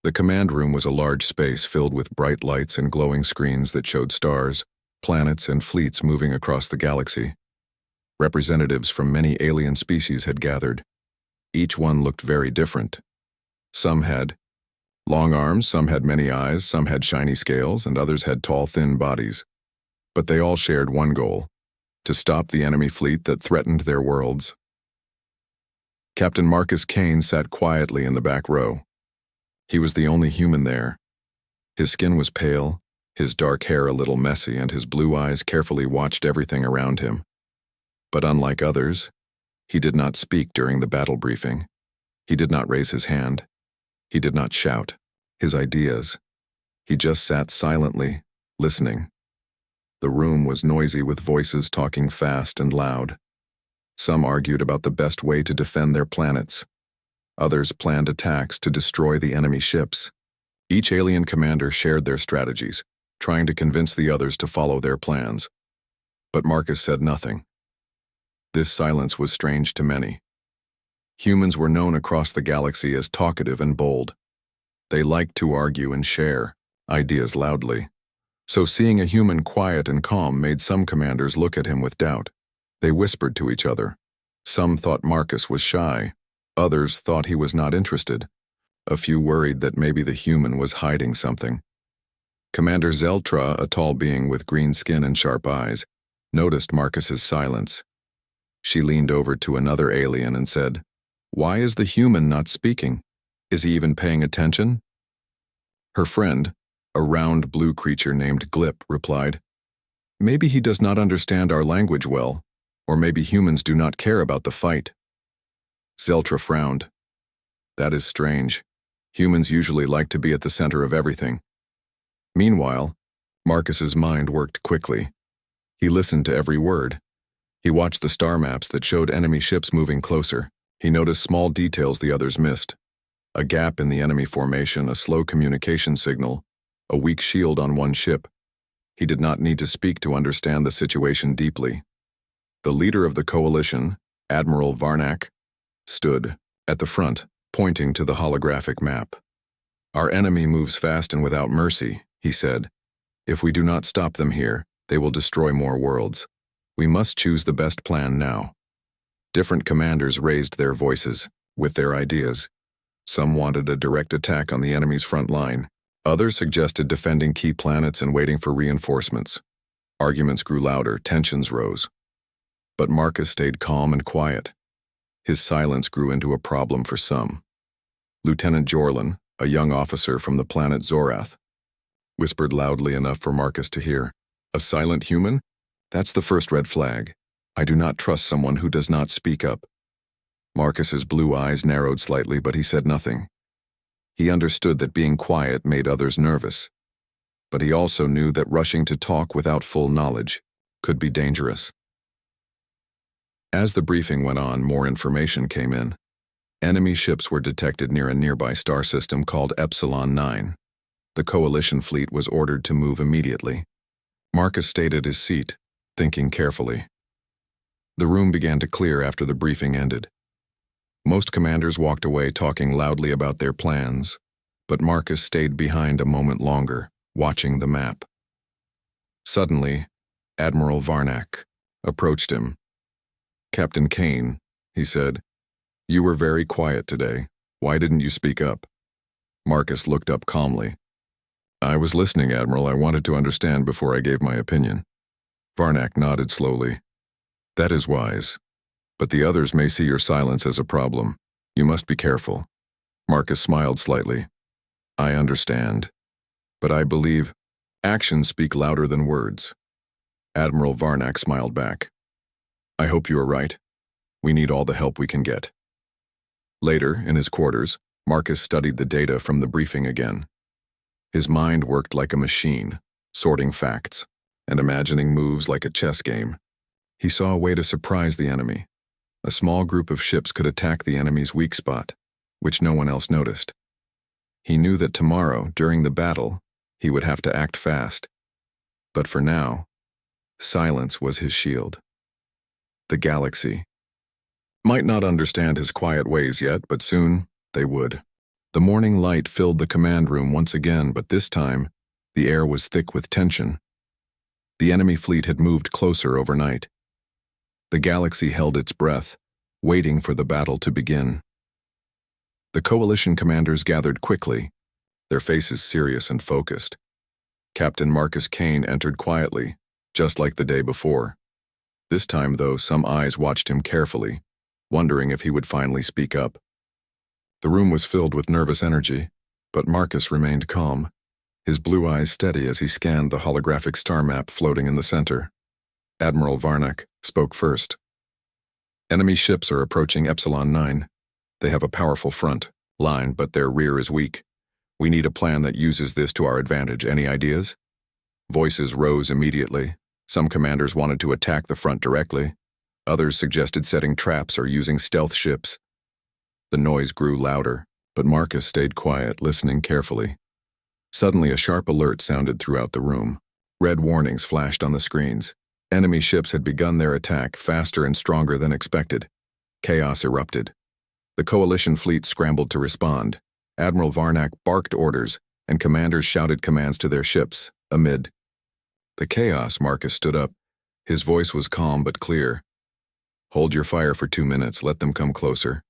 The command room was a large space filled with bright lights and glowing screens that showed stars, planets, and fleets moving across the galaxy. Representatives from many alien species had gathered. Each one looked very different. Some had long arms, some had many eyes, some had shiny scales, and others had tall, thin bodies. But they all shared one goal: to stop the enemy fleet that threatened their worlds. Captain Marcus Kane sat quietly in the back row. He was the only human there. His skin was pale, his dark hair a little messy, and his blue eyes carefully watched everything around him. But unlike others, he did not speak during the battle briefing. He did not raise his hand. He did not shout his ideas. He just sat silently, listening. The room was noisy with voices talking fast and loud. Some argued about the best way to defend their planets. Others planned attacks to destroy the enemy ships. Each alien commander shared their strategies, trying to convince the others to follow their plans. But Marcus said nothing. This silence was strange to many. Humans were known across the galaxy as talkative and bold. They liked to argue and share ideas loudly. So seeing a human quiet and calm made some commanders look at him with doubt. They whispered to each other. Some thought Marcus was shy. Others thought he was not interested. A few worried that maybe the human was hiding something. Commander Zeltra, a tall being with green skin and sharp eyes, noticed Marcus's silence. She leaned over to another alien and said, "Why is the human not speaking? Is he even paying attention?" Her friend, a round blue creature named Glip, replied, "Maybe he does not understand our language well, or maybe humans do not care about the fight." Zeltra frowned. "That is strange. Humans usually like to be at the center of everything." Meanwhile, Marcus's mind worked quickly. He listened to every word. He watched the star maps that showed enemy ships moving closer. He noticed small details the others missed. A gap in the enemy formation, a slow communication signal, a weak shield on one ship. He did not need to speak to understand the situation deeply. The leader of the coalition, Admiral Varnak, stood at the front, pointing to the holographic map. "Our enemy moves fast and without mercy," he said. "If we do not stop them here, they will destroy more worlds. We must choose the best plan now." Different commanders raised their voices, with their ideas. Some wanted a direct attack on the enemy's front line. Others suggested defending key planets and waiting for reinforcements. Arguments grew louder, tensions rose. But Marcus stayed calm and quiet. His silence grew into a problem for some. Lieutenant Jorlin, a young officer from the planet Zorath, whispered loudly enough for Marcus to hear, "A silent human? That's the first red flag. I do not trust someone who does not speak up." Marcus's blue eyes narrowed slightly, but he said nothing. He understood that being quiet made others nervous, but he also knew that rushing to talk without full knowledge could be dangerous. As the briefing went on, more information came in. Enemy ships were detected near a nearby star system called Epsilon 9. The coalition fleet was ordered to move immediately. Marcus stayed at his seat, thinking carefully. The room began to clear after the briefing ended. Most commanders walked away talking loudly about their plans, but Marcus stayed behind a moment longer, watching the map. Suddenly, Admiral Varnak approached him. "Captain Kane," he said, "you were very quiet today. Why didn't you speak up?" Marcus looked up calmly. "I was listening, Admiral. I wanted to understand before I gave my opinion." Varnak nodded slowly. "That is wise. But the others may see your silence as a problem. You must be careful." Marcus smiled slightly. "I understand. But I believe actions speak louder than words." Admiral Varnak smiled back. "I hope you are right. We need all the help we can get." Later, in his quarters, Marcus studied the data from the briefing again. His mind worked like a machine, sorting facts and imagining moves like a chess game. He saw a way to surprise the enemy. A small group of ships could attack the enemy's weak spot, which no one else noticed. He knew that tomorrow, during the battle, he would have to act fast. But for now, silence was his shield. The galaxy might not understand his quiet ways yet, but soon they would. The morning light filled the command room once again, but this time, the air was thick with tension. The enemy fleet had moved closer overnight. The galaxy held its breath, waiting for the battle to begin. The coalition commanders gathered quickly, their faces serious and focused. Captain Marcus Kane entered quietly, just like the day before. This time, though, some eyes watched him carefully, wondering if he would finally speak up. The room was filled with nervous energy, but Marcus remained calm, his blue eyes steady as he scanned the holographic star map floating in the center. Admiral Varnak spoke first. Enemy ships are approaching Epsilon 9. They have a powerful front line, but their rear is weak. We need a plan that uses this to our advantage. Any ideas? Voices rose immediately. Some commanders wanted to attack the front directly. Others suggested setting traps or using stealth ships. The noise grew louder, but Marcus stayed quiet, listening carefully. Suddenly, a sharp alert sounded throughout the room. Red warnings flashed on the screens. Enemy ships had begun their attack faster and stronger than expected. Chaos erupted. The coalition fleet scrambled to respond. Admiral Varnak barked orders, and commanders shouted commands to their ships. Amid the chaos, Marcus stood up. His voice was calm but clear. "Hold your fire for 2 minutes. Let them come closer."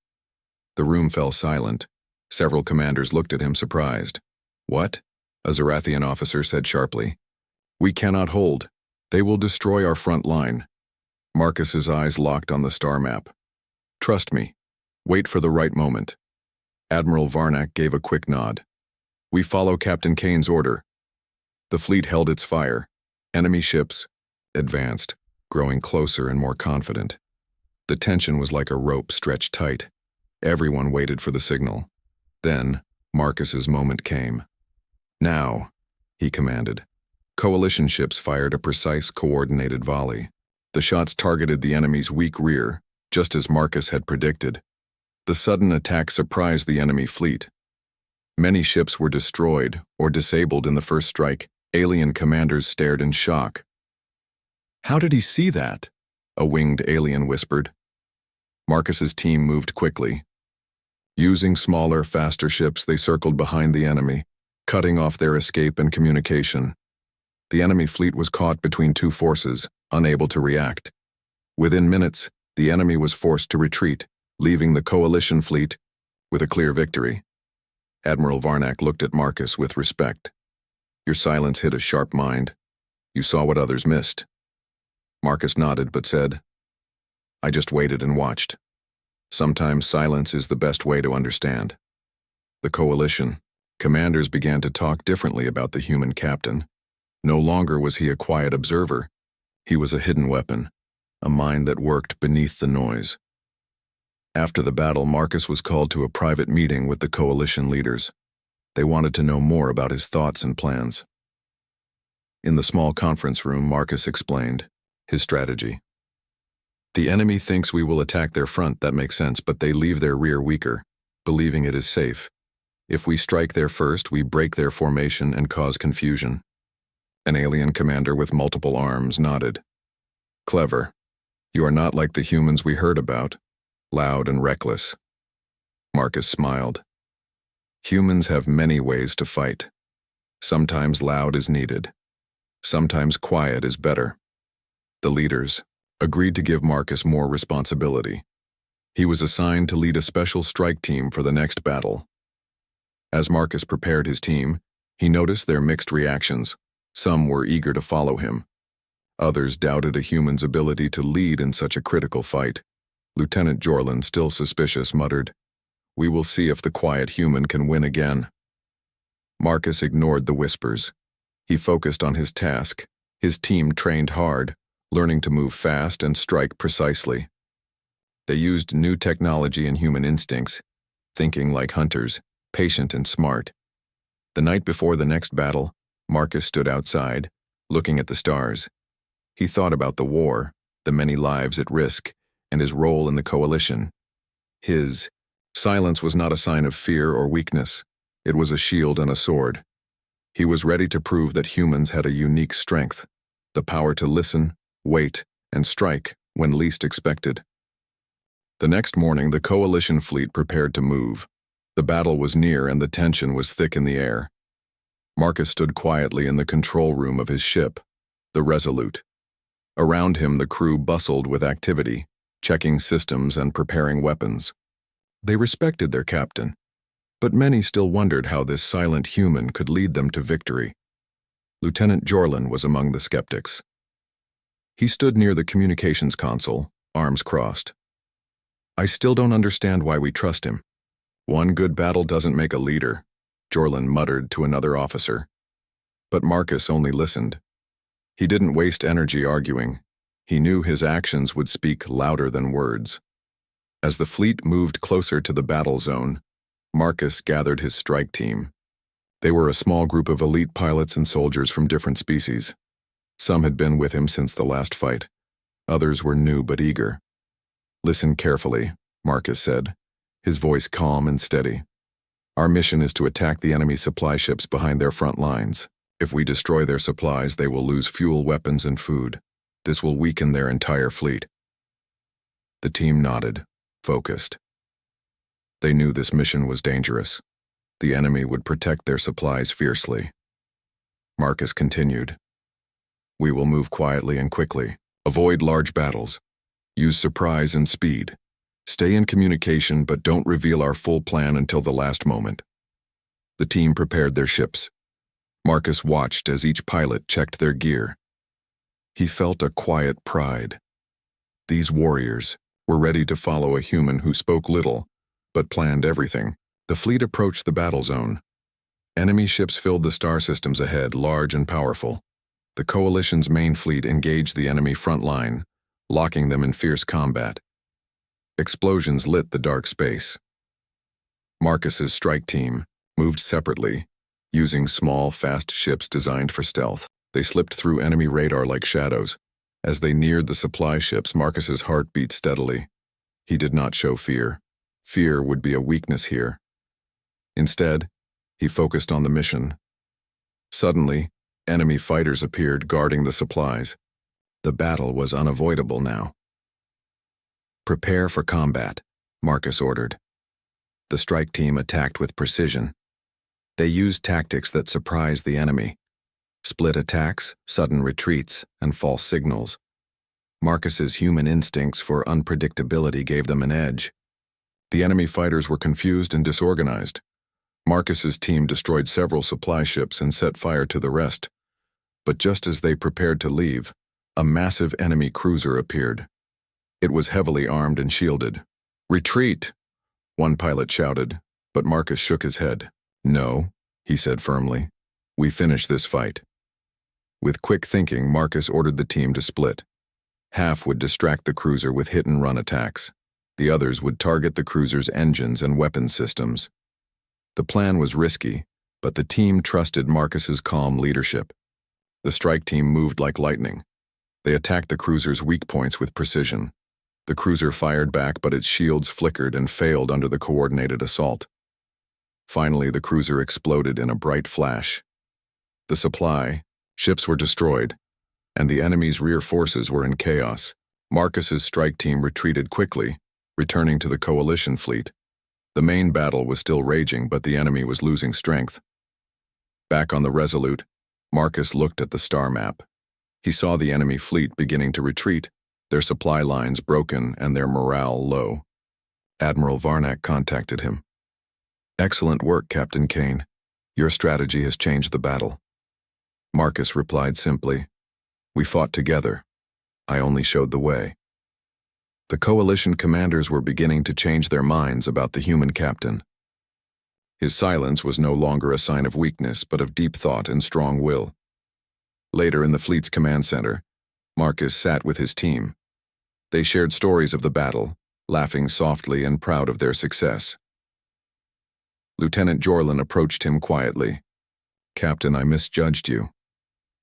The room fell silent. Several commanders looked at him surprised. "What?" a Zarathian officer said sharply. "We cannot hold. They will destroy our front line." Marcus's eyes locked on the star map. "Trust me. Wait for the right moment." Admiral Varnak gave a quick nod. "We follow Captain Kane's order." The fleet held its fire. Enemy ships advanced, growing closer and more confident. The tension was like a rope stretched tight. Everyone waited for the signal. Then, Marcus's moment came. "Now," he commanded. Coalition ships fired a precise, coordinated volley. The shots targeted the enemy's weak rear, just as Marcus had predicted. The sudden attack surprised the enemy fleet. Many ships were destroyed or disabled in the first strike. Alien commanders stared in shock. "How did he see that?" a winged alien whispered. Marcus's team moved quickly. Using smaller, faster ships, they circled behind the enemy, cutting off their escape and communication. The enemy fleet was caught between two forces, unable to react. Within minutes, the enemy was forced to retreat, leaving the coalition fleet with a clear victory. Admiral Varnak looked at Marcus with respect. "Your silence hit a sharp mind. You saw what others missed." Marcus nodded but said, "I just waited and watched. Sometimes silence is the best way to understand." The coalition commanders began to talk differently about the human captain. No longer was he a quiet observer. He was a hidden weapon, a mind that worked beneath the noise. After the battle, Marcus was called to a private meeting with the coalition leaders. They wanted to know more about his thoughts and plans. In the small conference room, Marcus explained his strategy. "The enemy thinks we will attack their front, that makes sense, but they leave their rear weaker, believing it is safe. If we strike there first, we break their formation and cause confusion." An alien commander with multiple arms nodded. "Clever. You are not like the humans we heard about, loud and reckless." Marcus smiled. "Humans have many ways to fight. Sometimes loud is needed. Sometimes quiet is better." The leaders agreed to give Marcus more responsibility. He was assigned to lead a special strike team for the next battle. As Marcus prepared his team, he noticed their mixed reactions. Some were eager to follow him. Others doubted a human's ability to lead in such a critical fight. Lieutenant Jorlin, still suspicious, muttered, "We will see if the quiet human can win again." Marcus ignored the whispers. He focused on his task. His team trained hard, learning to move fast and strike precisely. They used new technology and human instincts, thinking like hunters, patient and smart. The night before the next battle, Marcus stood outside, looking at the stars. He thought about the war, the many lives at risk, and his role in the coalition. His silence was not a sign of fear or weakness. It was a shield and a sword. He was ready to prove that humans had a unique strength, the power to listen, wait, and strike when least expected. The next morning, the coalition fleet prepared to move. The battle was near and the tension was thick in the air. Marcus stood quietly in the control room of his ship, the Resolute. Around him, the crew bustled with activity, checking systems and preparing weapons. They respected their captain, but many still wondered how this silent human could lead them to victory. Lieutenant Jorlin was among the skeptics. He stood near the communications console, arms crossed. "I still don't understand why we trust him." "One good battle doesn't make a leader," Jorlin muttered to another officer. But Marcus only listened. He didn't waste energy arguing. He knew his actions would speak louder than words. As the fleet moved closer to the battle zone, Marcus gathered his strike team. They were a small group of elite pilots and soldiers from different species. Some had been with him since the last fight. Others were new but eager. "Listen carefully," Marcus said, his voice calm and steady. "Our mission is to attack the enemy supply ships behind their front lines. If we destroy their supplies, they will lose fuel, weapons, and food. This will weaken their entire fleet." The team nodded, focused. They knew this mission was dangerous. The enemy would protect their supplies fiercely. Marcus continued. "We will move quietly and quickly. Avoid large battles. Use surprise and speed. Stay in communication, but don't reveal our full plan until the last moment." The team prepared their ships. Marcus watched as each pilot checked their gear. He felt a quiet pride. These warriors were ready to follow a human who spoke little, but planned everything. The fleet approached the battle zone. Enemy ships filled the star systems ahead, large and powerful. The coalition's main fleet engaged the enemy front line, locking them in fierce combat. Explosions lit the dark space. Marcus's strike team moved separately, using small, fast ships designed for stealth. They slipped through enemy radar like shadows. As they neared the supply ships, Marcus's heart beat steadily. He did not show fear. Fear would be a weakness here. Instead, he focused on the mission. Suddenly, enemy fighters appeared, guarding the supplies. The battle was unavoidable now. "Prepare for combat," Marcus ordered. The strike team attacked with precision. They used tactics that surprised the enemy. Split attacks, sudden retreats, and false signals. Marcus's human instincts for unpredictability gave them an edge. The enemy fighters were confused and disorganized. Marcus's team destroyed several supply ships and set fire to the rest. But just as they prepared to leave, a massive enemy cruiser appeared. It was heavily armed and shielded. "Retreat!" one pilot shouted, but Marcus shook his head. "No," he said firmly. "We finish this fight." With quick thinking, Marcus ordered the team to split. Half would distract the cruiser with hit-and-run attacks. The others would target the cruiser's engines and weapons systems. The plan was risky, but the team trusted Marcus's calm leadership. The strike team moved like lightning. They attacked the cruiser's weak points with precision. The cruiser fired back, but its shields flickered and failed under the coordinated assault. Finally, the cruiser exploded in a bright flash. The supply ships were destroyed, and the enemy's rear forces were in chaos. Marcus's strike team retreated quickly, returning to the coalition fleet. The main battle was still raging, but the enemy was losing strength. Back on the Resolute, Marcus looked at the star map. He saw the enemy fleet beginning to retreat, their supply lines broken and their morale low. Admiral Varnak contacted him. "Excellent work, Captain Kane. Your strategy has changed the battle." Marcus replied simply, "We fought together. I only showed the way." The coalition commanders were beginning to change their minds about the human captain. His silence was no longer a sign of weakness, but of deep thought and strong will. Later in the fleet's command center, Marcus sat with his team. They shared stories of the battle, laughing softly and proud of their success. Lieutenant Jorlin approached him quietly. "Captain, I misjudged you.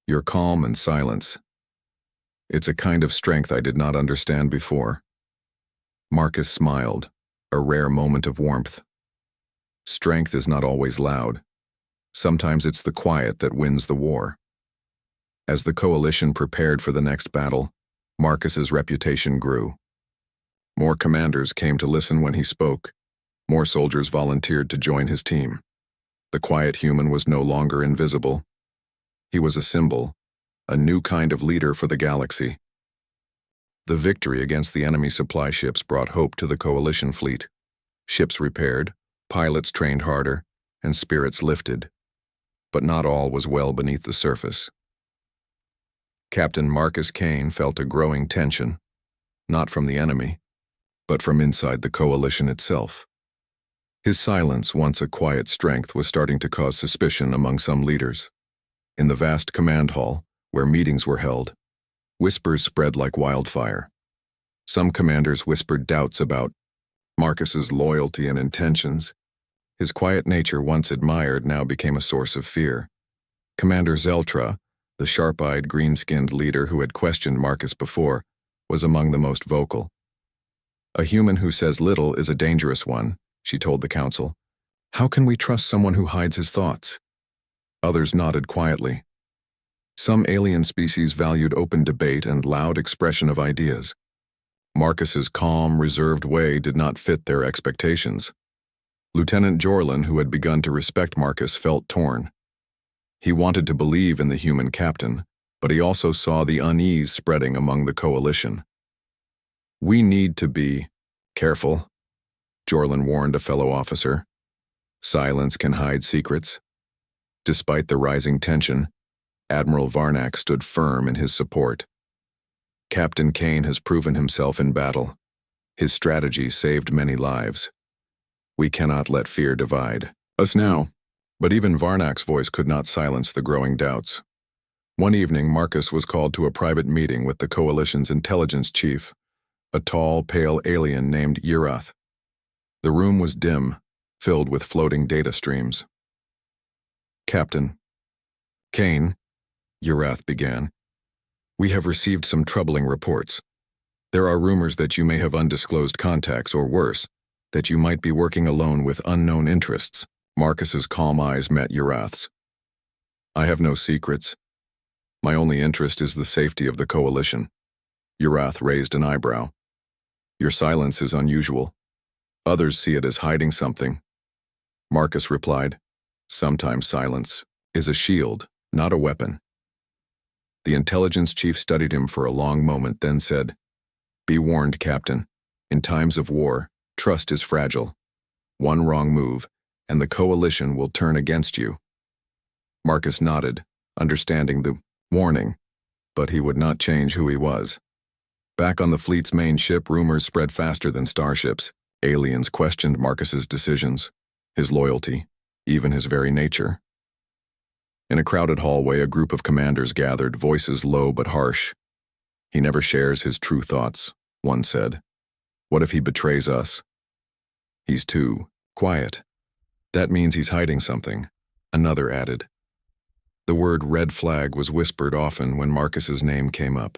Your calm and silence. It's a kind of strength I did not understand before." Marcus smiled, a rare moment of warmth. Strength is not always loud. Sometimes it's the quiet that wins the war. As the coalition prepared for the next battle, Marcus's reputation grew. More commanders came to listen when he spoke. More soldiers volunteered to join his team. The quiet human was no longer invisible. He was a symbol, a new kind of leader for the galaxy. The victory against the enemy supply ships brought hope to the coalition fleet. Ships repaired, pilots trained harder, and spirits lifted. But not all was well beneath the surface. Captain Marcus Kane felt a growing tension, not from the enemy, but from inside the coalition itself. His silence, once a quiet strength, was starting to cause suspicion among some leaders. In the vast command hall, where meetings were held, whispers spread like wildfire. Some commanders whispered doubts about Marcus's loyalty and intentions. His quiet nature, once admired, now became a source of fear. Commander Zeltra, the sharp-eyed, green-skinned leader who had questioned Marcus before, was among the most vocal. "A human who says little is a dangerous one," she told the council. "How can we trust someone who hides his thoughts?" Others nodded quietly. Some alien species valued open debate and loud expression of ideas. Marcus's calm, reserved way did not fit their expectations. Lieutenant Jorlin, who had begun to respect Marcus, felt torn. He wanted to believe in the human captain, but he also saw the unease spreading among the coalition. "We need to be careful," Jorlin warned a fellow officer. "Silence can hide secrets." Despite the rising tension, Admiral Varnak stood firm in his support. "Captain Kane has proven himself in battle. His strategy saved many lives. We cannot let fear divide us now." But even Varnak's voice could not silence the growing doubts. One evening, Marcus was called to a private meeting with the coalition's intelligence chief, a tall, pale alien named Urath. The room was dim, filled with floating data streams. "Captain Kane," Urath began, "we have received some troubling reports. There are rumors that you may have undisclosed contacts, or worse, that you might be working alone with unknown interests." Marcus's calm eyes met Urath's. "I have no secrets. My only interest is the safety of the coalition." Urath raised an eyebrow. "Your silence is unusual. Others see it as hiding something." Marcus replied, "Sometimes silence is a shield, not a weapon." The intelligence chief studied him for a long moment, then said, "Be warned, Captain. In times of war, trust is fragile. One wrong move, and the coalition will turn against you." Marcus nodded, understanding the warning, but he would not change who he was. Back on the fleet's main ship, rumors spread faster than starships. Aliens questioned Marcus's decisions, his loyalty, even his very nature. In a crowded hallway, a group of commanders gathered, voices low but harsh. "He never shares his true thoughts," one said. "What if he betrays us?" "He's too quiet. That means he's hiding something," another added. The word red flag was whispered often when Marcus's name came up.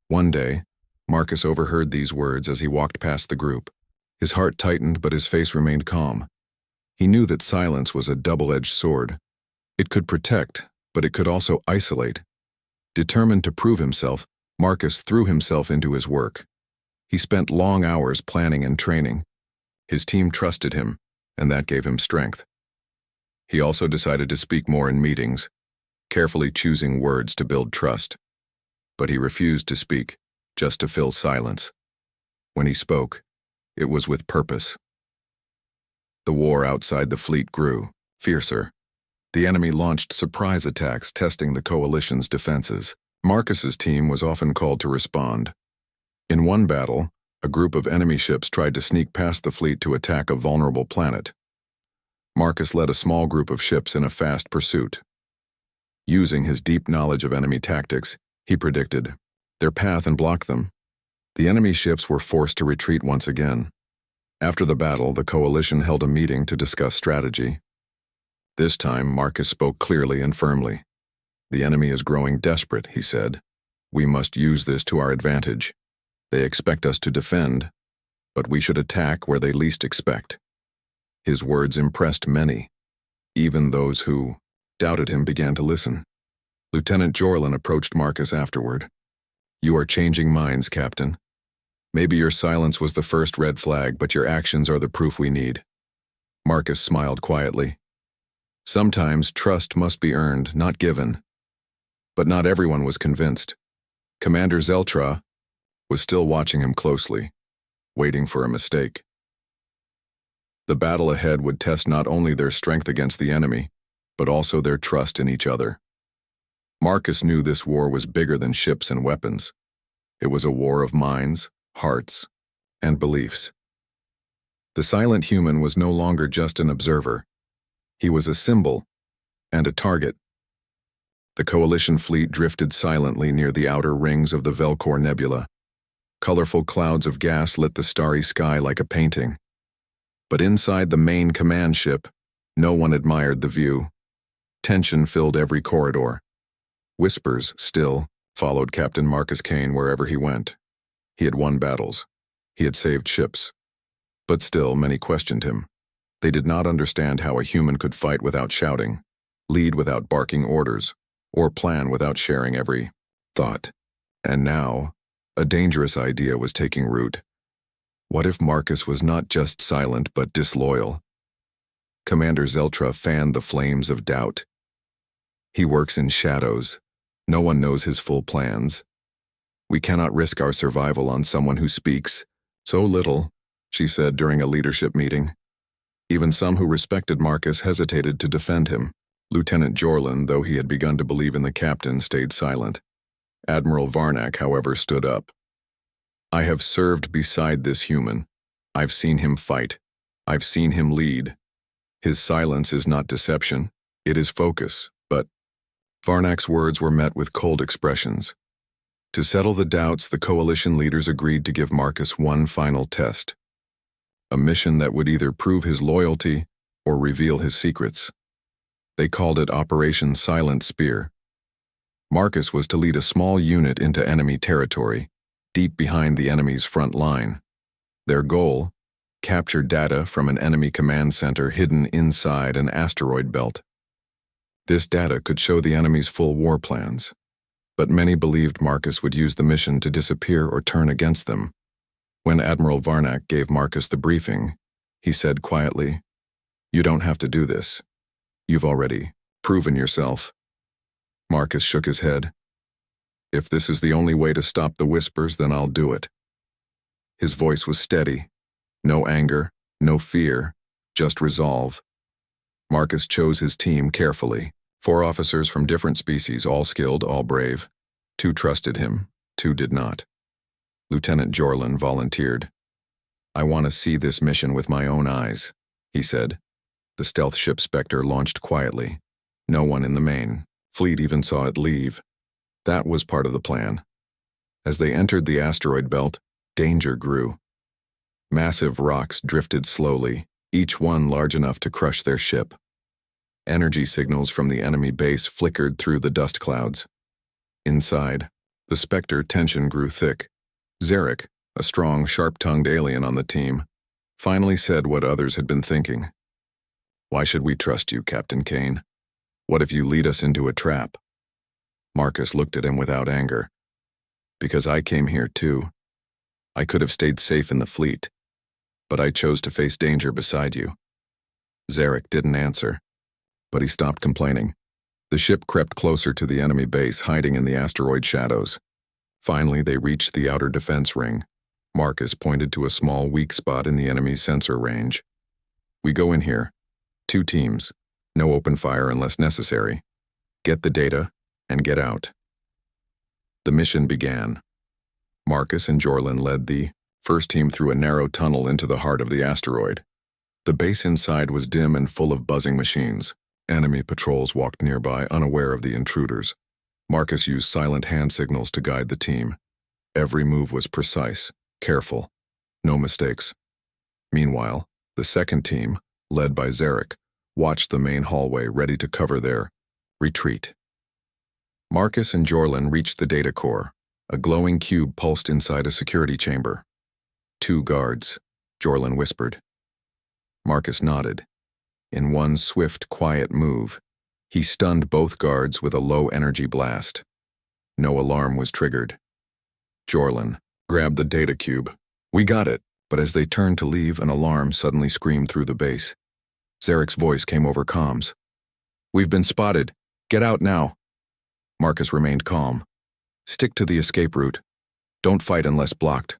One day, Marcus overheard these words as he walked past the group. His heart tightened, but his face remained calm. He knew that silence was a double-edged sword. It could protect, but it could also isolate. Determined to prove himself, Marcus threw himself into his work. He spent long hours planning and training. His team trusted him, and that gave him strength. He also decided to speak more in meetings, carefully choosing words to build trust. But he refused to speak, just to fill silence. When he spoke, it was with purpose. The war outside the fleet grew, fiercer. The enemy launched surprise attacks, testing the coalition's defenses. Marcus's team was often called to respond. In one battle, a group of enemy ships tried to sneak past the fleet to attack a vulnerable planet. Marcus led a small group of ships in a fast pursuit. Using his deep knowledge of enemy tactics, he predicted their path and blocked them. The enemy ships were forced to retreat once again. After the battle, the coalition held a meeting to discuss strategy. This time, Marcus spoke clearly and firmly. "The enemy is growing desperate," he said. "We must use this to our advantage. They expect us to defend, but we should attack where they least expect." His words impressed many. Even those who doubted him began to listen. Lieutenant Jorlin approached Marcus afterward. "You are changing minds, Captain. Maybe your silence was the first red flag, but your actions are the proof we need." Marcus smiled quietly. Sometimes trust must be earned, not given. But not everyone was convinced. Commander Zeltra was still watching him closely, waiting for a mistake. The battle ahead would test not only their strength against the enemy, but also their trust in each other. Marcus knew this war was bigger than ships and weapons. It was a war of minds, hearts, and beliefs. The silent human was no longer just an observer. He was a symbol and a target. The Coalition fleet drifted silently near the outer rings of the Velcor Nebula. Colorful clouds of gas lit the starry sky like a painting. But inside the main command ship, no one admired the view. Tension filled every corridor. Whispers, still, followed Captain Marcus Kane wherever he went. He had won battles. He had saved ships. But still, many questioned him. They did not understand how a human could fight without shouting, lead without barking orders, or plan without sharing every thought. And now, a dangerous idea was taking root. What if Marcus was not just silent but disloyal? Commander Zeltra fanned the flames of doubt. He works in shadows. No one knows his full plans. We cannot risk our survival on someone who speaks so little, she said during a leadership meeting. Even some who respected Marcus hesitated to defend him. Lieutenant Jorlin, though he had begun to believe in the captain, stayed silent. Admiral Varnak, however, stood up. I have served beside this human. I've seen him fight. I've seen him lead. His silence is not deception. It is focus, but Varnak's words were met with cold expressions. To settle the doubts, the coalition leaders agreed to give Marcus one final test. A mission that would either prove his loyalty or reveal his secrets. They called it Operation Silent Spear. Marcus was to lead a small unit into enemy territory, deep behind the enemy's front line. Their goal: capture data from an enemy command center hidden inside an asteroid belt. This data could show the enemy's full war plans, but many believed Marcus would use the mission to disappear or turn against them. When Admiral Varnak gave Marcus the briefing, he said quietly, "You don't have to do this. You've already proven yourself." Marcus shook his head. "If this is the only way to stop the whispers, then I'll do it." His voice was steady. No anger, no fear, just resolve. Marcus chose his team carefully. 4 officers from different species, all skilled, all brave. 2 trusted him, 2 did not. Lieutenant Jorlin volunteered. "I want to see this mission with my own eyes," he said. The stealth ship Spectre launched quietly. No one in the main fleet even saw it leave. That was part of the plan. As they entered the asteroid belt, danger grew. Massive rocks drifted slowly, each one large enough to crush their ship. Energy signals from the enemy base flickered through the dust clouds. Inside, the Spectre tension grew thick. Zarek, a strong, sharp-tongued alien on the team, finally said what others had been thinking. "Why should we trust you, Captain Kane? What if you lead us into a trap?" Marcus looked at him without anger. "Because I came here too. I could have stayed safe in the fleet, but I chose to face danger beside you." Zarek didn't answer, but he stopped complaining. The ship crept closer to the enemy base, hiding in the asteroid shadows. Finally, they reached the outer defense ring. Marcus pointed to a small weak spot in the enemy's sensor range. "We go in here. 2 teams. No open fire unless necessary. Get the data and get out." The mission began. Marcus and Jorlin led the first team through a narrow tunnel into the heart of the asteroid. The base inside was dim and full of buzzing machines. Enemy patrols walked nearby, unaware of the intruders. Marcus used silent hand signals to guide the team. Every move was precise, careful, no mistakes. Meanwhile, the second team, led by Zarek, watched the main hallway, ready to cover their retreat. Marcus and Jorlin reached the data core. A glowing cube pulsed inside a security chamber. 2 guards, Jorlin whispered. Marcus nodded. In one swift, quiet move, he stunned both guards with a low-energy blast. No alarm was triggered. Jorlin grabbed the data cube. "We got it," but as they turned to leave, an alarm suddenly screamed through the base. Zarek's voice came over comms. "We've been spotted. Get out now." Marcus remained calm. "Stick to the escape route. Don't fight unless blocked."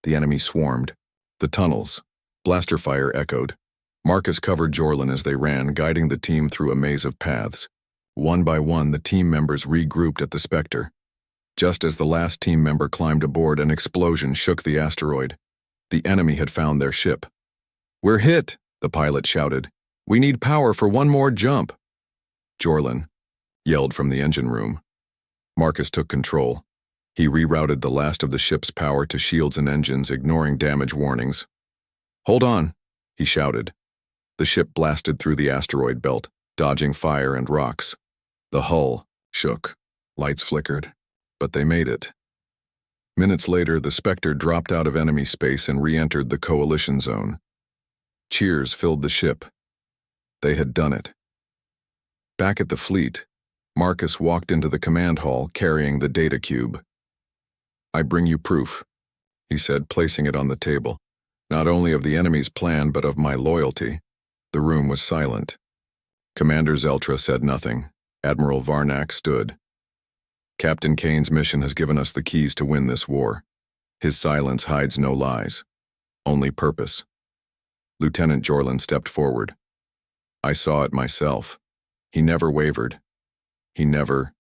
The enemy swarmed. The tunnels. Blaster fire echoed. Marcus covered Jorlin as they ran, guiding the team through a maze of paths. One by one, the team members regrouped at the Spectre. Just as the last team member climbed aboard, an explosion shook the asteroid. The enemy had found their ship. "We're hit," the pilot shouted. "We need power for one more jump." Jorlin yelled from the engine room. Marcus took control. He rerouted the last of the ship's power to shields and engines, ignoring damage warnings. "Hold on," he shouted. The ship blasted through the asteroid belt, dodging fire and rocks. The hull shook. Lights flickered. But they made it. Minutes later, the Spectre dropped out of enemy space and re-entered the Coalition zone. Cheers filled the ship. They had done it. Back at the fleet, Marcus walked into the command hall carrying the data cube. "I bring you proof," he said, placing it on the table. "Not only of the enemy's plan, but of my loyalty." The room was silent. Commander Zeltra said nothing. Admiral Varnak stood. "Captain Kane's mission has given us the keys to win this war. His silence hides no lies, only purpose." Lieutenant Jorlin stepped forward. "I saw it myself. He never wavered. He never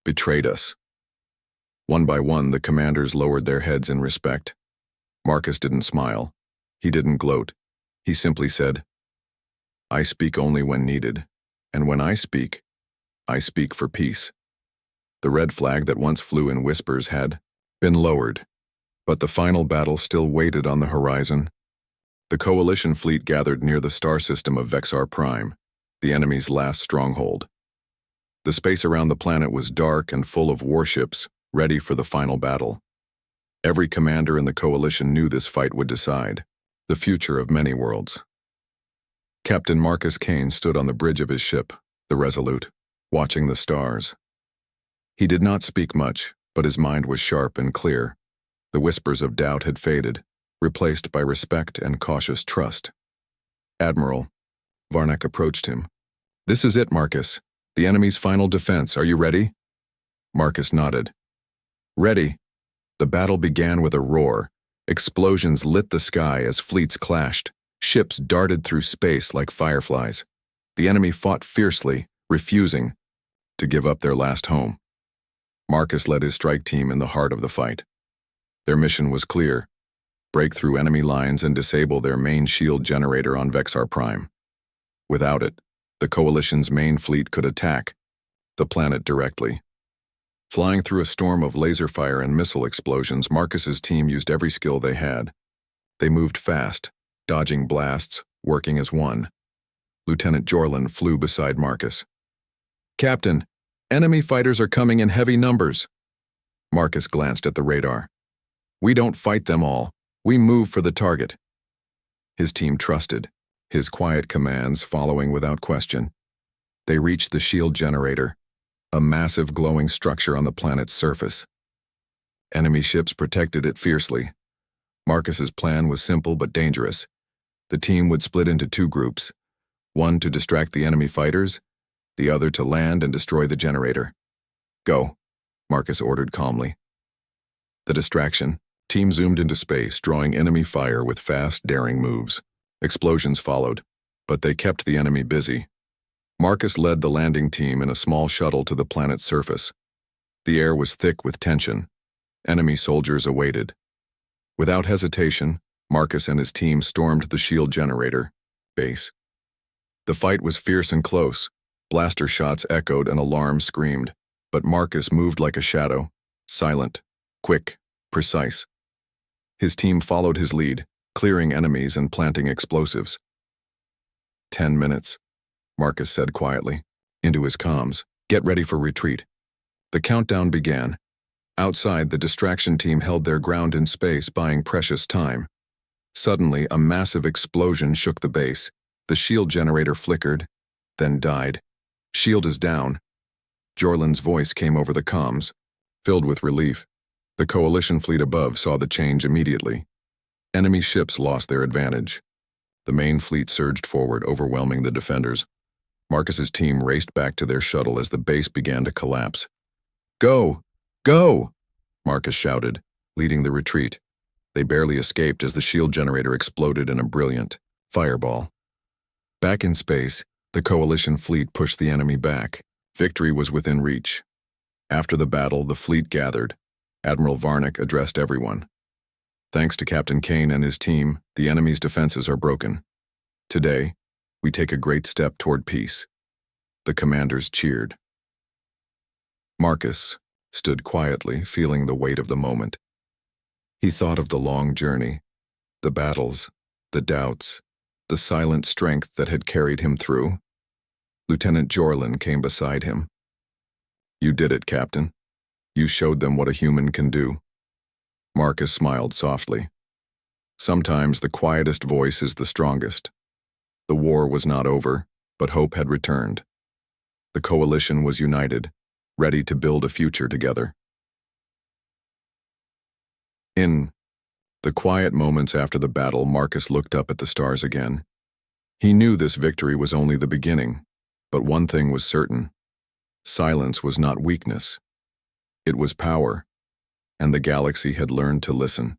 betrayed us." One by one, the commanders lowered their heads in respect. Marcus didn't smile. He didn't gloat. He simply said, "I speak only when needed, and when I speak for peace." The red flag that once flew in whispers had been lowered, but the final battle still waited on the horizon. The Coalition fleet gathered near the star system of Vexar Prime, the enemy's last stronghold. The space around the planet was dark and full of warships, ready for the final battle. Every commander in the Coalition knew this fight would decide the future of many worlds. Captain Marcus Kane stood on the bridge of his ship, the Resolute, watching the stars. He did not speak much, but his mind was sharp and clear. The whispers of doubt had faded, replaced by respect and cautious trust. "Admiral," Varnak approached him. "This is it, Marcus. The enemy's final defense. Are you ready?" Marcus nodded. "Ready." The battle began with a roar. Explosions lit the sky as fleets clashed. Ships darted through space like fireflies. The enemy fought fiercely, refusing to give up their last home. Marcus led his strike team in the heart of the fight. Their mission was clear: break through enemy lines and disable their main shield generator on Vexar Prime. Without it, the Coalition's main fleet could attack the planet directly. Flying through a storm of laser fire and missile explosions, Marcus's team used every skill they had. They moved fast, dodging blasts, working as one. Lieutenant Jorlin flew beside Marcus. "Captain, enemy fighters are coming in heavy numbers." Marcus glanced at the radar. "We don't fight them all. We move for the target." His team trusted, his quiet commands following without question. They reached the shield generator, a massive glowing structure on the planet's surface. Enemy ships protected it fiercely. Marcus's plan was simple but dangerous. The team would split into two groups, one to distract the enemy fighters, the other to land and destroy the generator. "Go," Marcus ordered calmly. The distraction. Team zoomed into space, drawing enemy fire with fast, daring moves. Explosions followed, but they kept the enemy busy. Marcus led the landing team in a small shuttle to the planet's surface. The air was thick with tension. Enemy soldiers awaited. Without hesitation, Marcus and his team stormed the shield generator base. The fight was fierce and close. Blaster shots echoed and alarms screamed, but Marcus moved like a shadow, silent, quick, precise. His team followed his lead, clearing enemies and planting explosives. 10 minutes, Marcus said quietly, into his comms. "Get ready for retreat." The countdown began. Outside, the distraction team held their ground in space, buying precious time. Suddenly, a massive explosion shook the base. The shield generator flickered, then died. "Shield is down." Jorlin's voice came over the comms, filled with relief. The Coalition fleet above saw the change immediately. Enemy ships lost their advantage. The main fleet surged forward, overwhelming the defenders. Marcus's team raced back to their shuttle as the base began to collapse. "Go! Go!" Marcus shouted, leading the retreat. They barely escaped as the shield generator exploded in a brilliant fireball. Back in space, the coalition fleet pushed the enemy back. Victory was within reach. After the battle, the fleet gathered. Admiral Varnick addressed everyone. "Thanks to Captain Kane and his team, the enemy's defenses are broken. Today, we take a great step toward peace." The commanders cheered. Marcus stood quietly, feeling the weight of the moment. He thought of the long journey, the battles, the doubts, the silent strength that had carried him through. Lieutenant Jorlin came beside him. "You did it, Captain. You showed them what a human can do." Marcus smiled softly. Sometimes the quietest voice is the strongest. The war was not over, but hope had returned. The coalition was united, ready to build a future together. In the quiet moments after the battle, Marcus looked up at the stars again. He knew this victory was only the beginning, but one thing was certain. Silence was not weakness. It was power, and the galaxy had learned to listen.